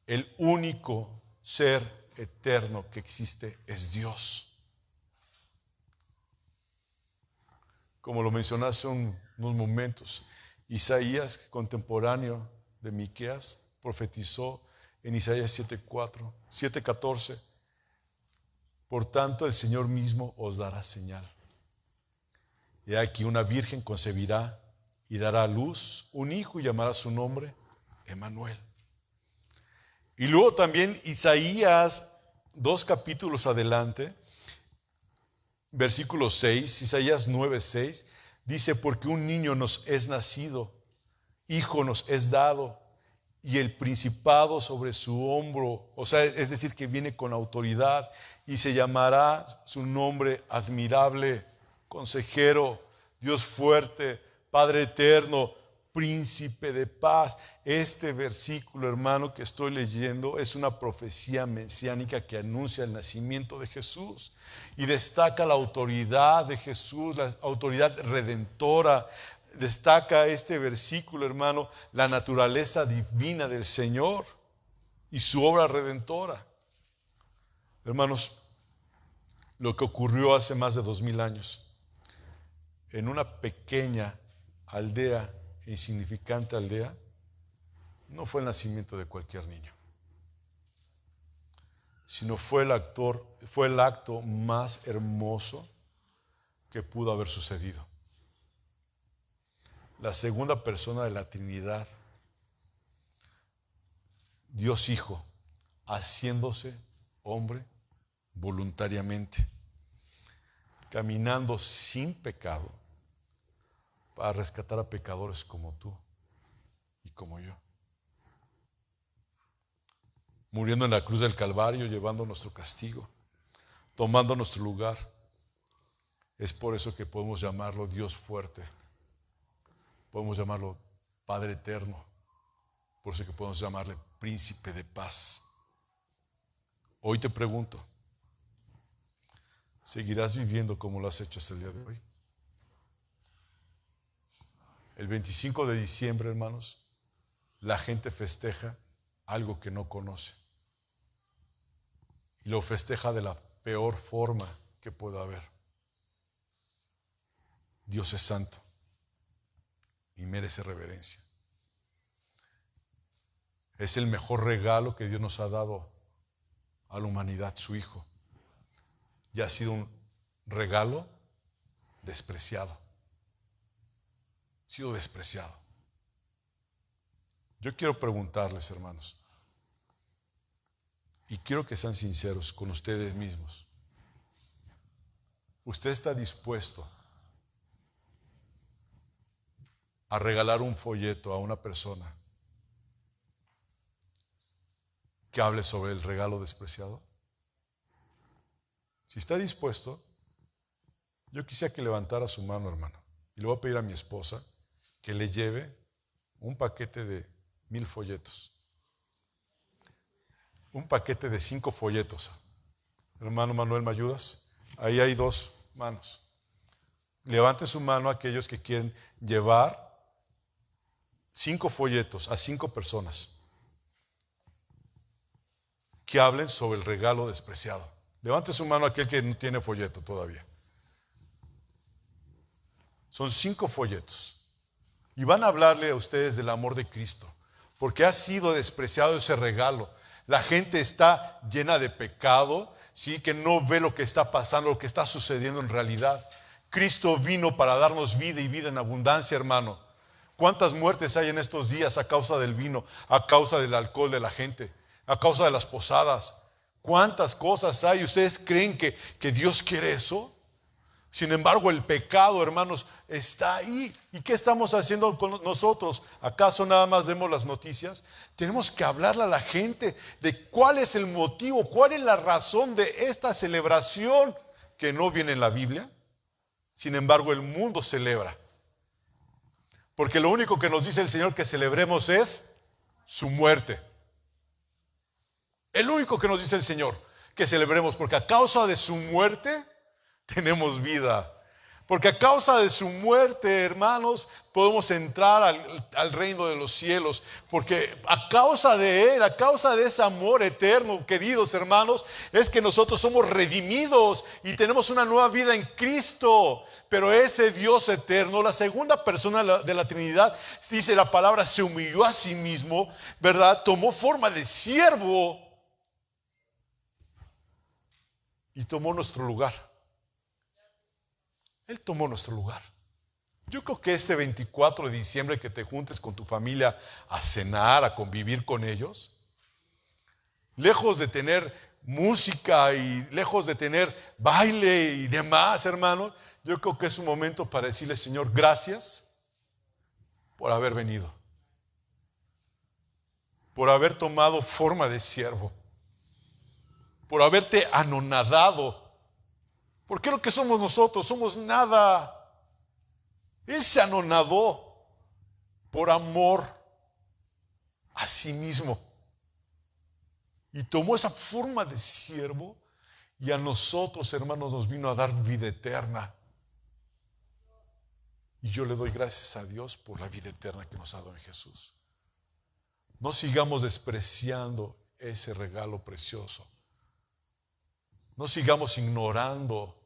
el único ser eterno que existe es Dios. Como lo mencioné hace unos momentos, Isaías, contemporáneo de Miqueas, profetizó en Isaías 7:14, por tanto el Señor mismo os dará señal. Y aquí una virgen concebirá y dará a luz un hijo y llamará su nombre Emmanuel. Y luego también Isaías, 2 capítulos adelante, versículo 6, Isaías 9:6, dice, porque un niño nos es nacido, hijo nos es dado, y el principado sobre su hombro, o sea, es decir, que viene con autoridad, y se llamará su nombre admirable, consejero, Dios fuerte, Padre eterno, príncipe de paz. Este versículo, hermano, que estoy leyendo es una profecía mesiánica que anuncia el nacimiento de Jesús y destaca la autoridad de Jesús, la autoridad redentora. Destaca este versículo, hermano, la naturaleza divina del Señor y su obra redentora. Hermanos, lo que ocurrió hace más de 2000 años en una pequeña aldea, insignificante aldea, no fue el nacimiento de cualquier niño, sino fue el acto más hermoso que pudo haber sucedido. La segunda persona de la Trinidad, Dios Hijo, haciéndose hombre voluntariamente, caminando sin pecado para rescatar a pecadores como tú y como yo. Muriendo en la cruz del Calvario, llevando nuestro castigo, tomando nuestro lugar. Es por eso que podemos llamarlo Dios fuerte. Podemos llamarlo Padre eterno. Por eso que podemos llamarle Príncipe de paz. Hoy te pregunto, ¿seguirás viviendo como lo has hecho hasta el día de hoy? El 25 de diciembre, hermanos, la gente festeja algo que no conoce. Y lo festeja de la peor forma que pueda haber. Dios es santo y merece reverencia. Es el mejor regalo que Dios nos ha dado a la humanidad, su Hijo. Y ha sido un regalo despreciado. Ha sido despreciado. Yo quiero preguntarles, hermanos, y quiero que sean sinceros con ustedes mismos. ¿Usted está dispuesto a regalar un folleto a una persona que hable sobre el regalo despreciado? Si está dispuesto, yo quisiera que levantara su mano, hermano. Y le voy a pedir a mi esposa que le lleve un paquete de 1000 folletos. Un paquete de 5 folletos. Hermano Manuel, ¿me ayudas? Ahí hay 2 manos. Levante su mano a aquellos que quieren llevar 5 folletos a 5 personas que hablen sobre el regalo despreciado. Levante su mano a aquel que no tiene folleto todavía. Son 5 folletos. Y van a hablarle a ustedes del amor de Cristo, porque ha sido despreciado ese regalo. La gente está llena de pecado, ¿sí? Que no ve lo que está pasando, lo que está sucediendo en realidad. Cristo vino para darnos vida y vida en abundancia, hermano. ¿Cuántas muertes hay en estos días a causa del vino, a causa del alcohol de la gente, a causa de las posadas? ¿Cuántas cosas hay? ¿Ustedes creen que Dios quiere eso? Sin embargo, el pecado, hermanos, está ahí. ¿Y qué estamos haciendo con nosotros? ¿Acaso nada más vemos las noticias? Tenemos que hablarle a la gente de cuál es el motivo, cuál es la razón de esta celebración que no viene en la Biblia. Sin embargo, el mundo celebra. Porque lo único que nos dice el Señor que celebremos es su muerte. El único que nos dice el Señor que celebremos, porque a causa de su muerte tenemos vida. Porque a causa de su muerte, hermanos, podemos entrar al reino de los cielos. Porque a causa de Él, a causa de ese amor eterno, queridos hermanos, es que nosotros somos redimidos y tenemos una nueva vida en Cristo. Pero ese Dios eterno, la segunda persona de la Trinidad, dice la palabra, se humilló a sí mismo, ¿verdad? Tomó forma de siervo y tomó nuestro lugar. Él tomó nuestro lugar. Yo creo que este 24 de diciembre que te juntes con tu familia a cenar, a convivir con ellos, lejos de tener música y lejos de tener baile y demás, hermanos, yo creo que es un momento para decirle, Señor, gracias por haber venido, por haber tomado forma de siervo, por haberte anonadado. Porque lo que somos nosotros, somos nada. Él se anonadó por amor a sí mismo. Y tomó esa forma de siervo y a nosotros, hermanos, nos vino a dar vida eterna. Y yo le doy gracias a Dios por la vida eterna que nos ha dado en Jesús. No sigamos despreciando ese regalo precioso. No sigamos ignorando.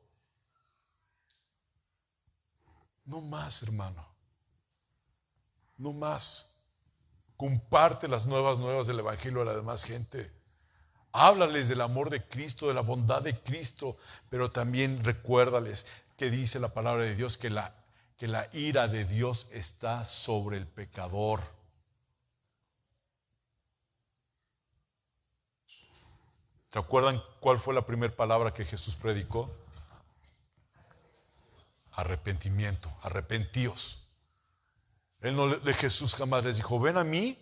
No más, hermano. No más. Comparte las nuevas del Evangelio a la demás gente. Háblales del amor de Cristo, de la bondad de Cristo, pero también recuérdales que dice la palabra de Dios que la ira de Dios está sobre el pecador. ¿Se acuerdan cuál fue la primera palabra que Jesús predicó? Arrepentimiento, arrepentíos. Jesús jamás les dijo, ven a mí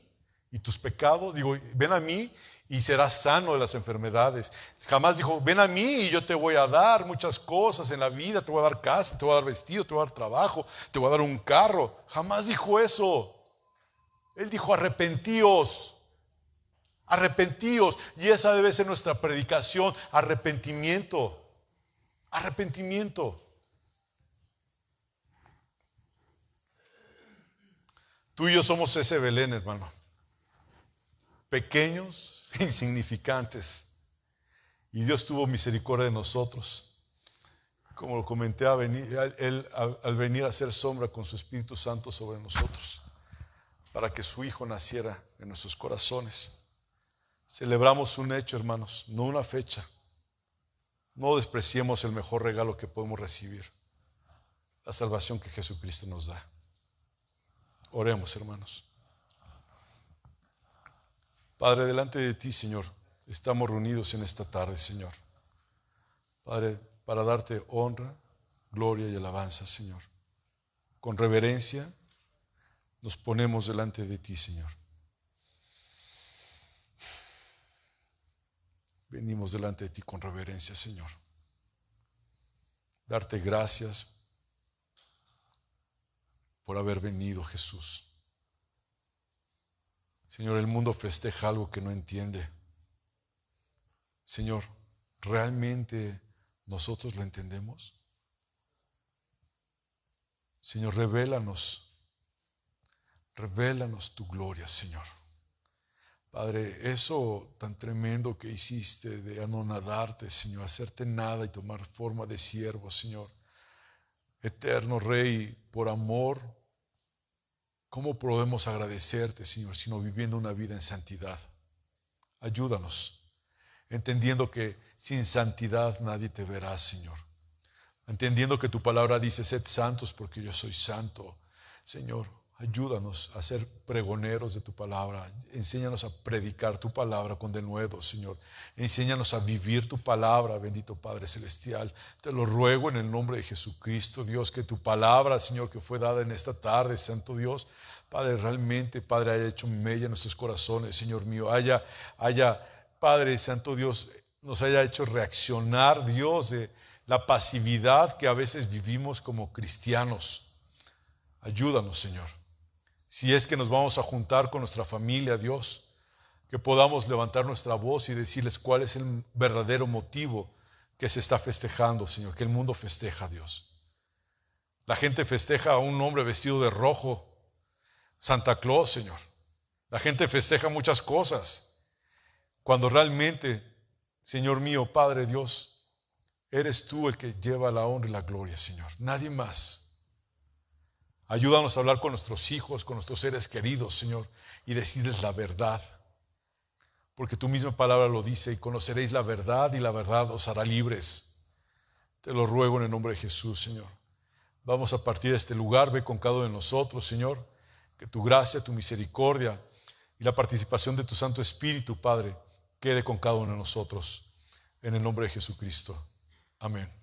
y tus pecados, ven a mí y serás sano de las enfermedades. Jamás dijo, ven a mí y yo te voy a dar muchas cosas en la vida, te voy a dar casa, te voy a dar vestido, te voy a dar trabajo, te voy a dar un carro. Jamás dijo eso. Él dijo, arrepentíos. Arrepentíos. Y esa debe ser nuestra predicación, arrepentimiento. Arrepentimiento. Tú y yo somos ese Belén, hermano. Pequeños, insignificantes. Y Dios tuvo misericordia de nosotros. Como lo comenté, Él al venir a hacer sombra con su Espíritu Santo sobre nosotros, para que su Hijo naciera en nuestros corazones. Celebramos un hecho, hermanos, no una fecha. No despreciemos el mejor regalo que podemos recibir, la salvación que Jesucristo nos da. Oremos, hermanos. Padre, delante de ti, Señor, estamos reunidos en esta tarde, Señor. Padre, para darte honra, gloria y alabanza, Señor. Con reverencia nos ponemos delante de ti, Señor. Venimos delante de ti con reverencia, Señor. Darte gracias por haber venido, Jesús. Señor, el mundo festeja algo que no entiende. Señor, ¿realmente nosotros lo entendemos? Señor, revélanos tu gloria, Señor. Padre, eso tan tremendo que hiciste de anonadarte, Señor, hacerte nada y tomar forma de siervo, Señor. Eterno Rey, por amor, ¿cómo podemos agradecerte, Señor, sino viviendo una vida en santidad? Ayúdanos, entendiendo que sin santidad nadie te verá, Señor. entendiendo que tu palabra dice, sed santos porque yo soy santo. Señor, ayúdanos a ser pregoneros de tu palabra. Enséñanos a predicar tu palabra con denuedo, Señor. Enséñanos a vivir tu palabra, bendito Padre Celestial. Te lo ruego en el nombre de Jesucristo, Dios, que tu palabra, Señor, que fue dada en esta tarde, Santo Dios, Padre, realmente, Padre, haya hecho mella en nuestros corazones, Señor mío. Padre, Santo Dios, nos haya hecho reaccionar, Dios, de la pasividad que a veces vivimos como cristianos. Ayúdanos, Señor. Si es que nos vamos a juntar con nuestra familia, Dios, que podamos levantar nuestra voz y decirles cuál es el verdadero motivo que se está festejando, Señor, que el mundo festeja, Dios. La gente festeja a un hombre vestido de rojo, Santa Claus, Señor. La gente festeja muchas cosas, cuando realmente, Señor mío, Padre Dios, eres tú el que lleva la honra y la gloria, Señor. Nadie más. Ayúdanos a hablar con nuestros hijos, con nuestros seres queridos, Señor, y decirles la verdad. Porque tu misma palabra lo dice, y conoceréis la verdad, y la verdad os hará libres. Te lo ruego en el nombre de Jesús, Señor. Vamos a partir de este lugar, ve con cada uno de nosotros, Señor, que tu gracia, tu misericordia y la participación de tu Santo Espíritu, Padre, quede con cada uno de nosotros. En el nombre de Jesucristo. Amén.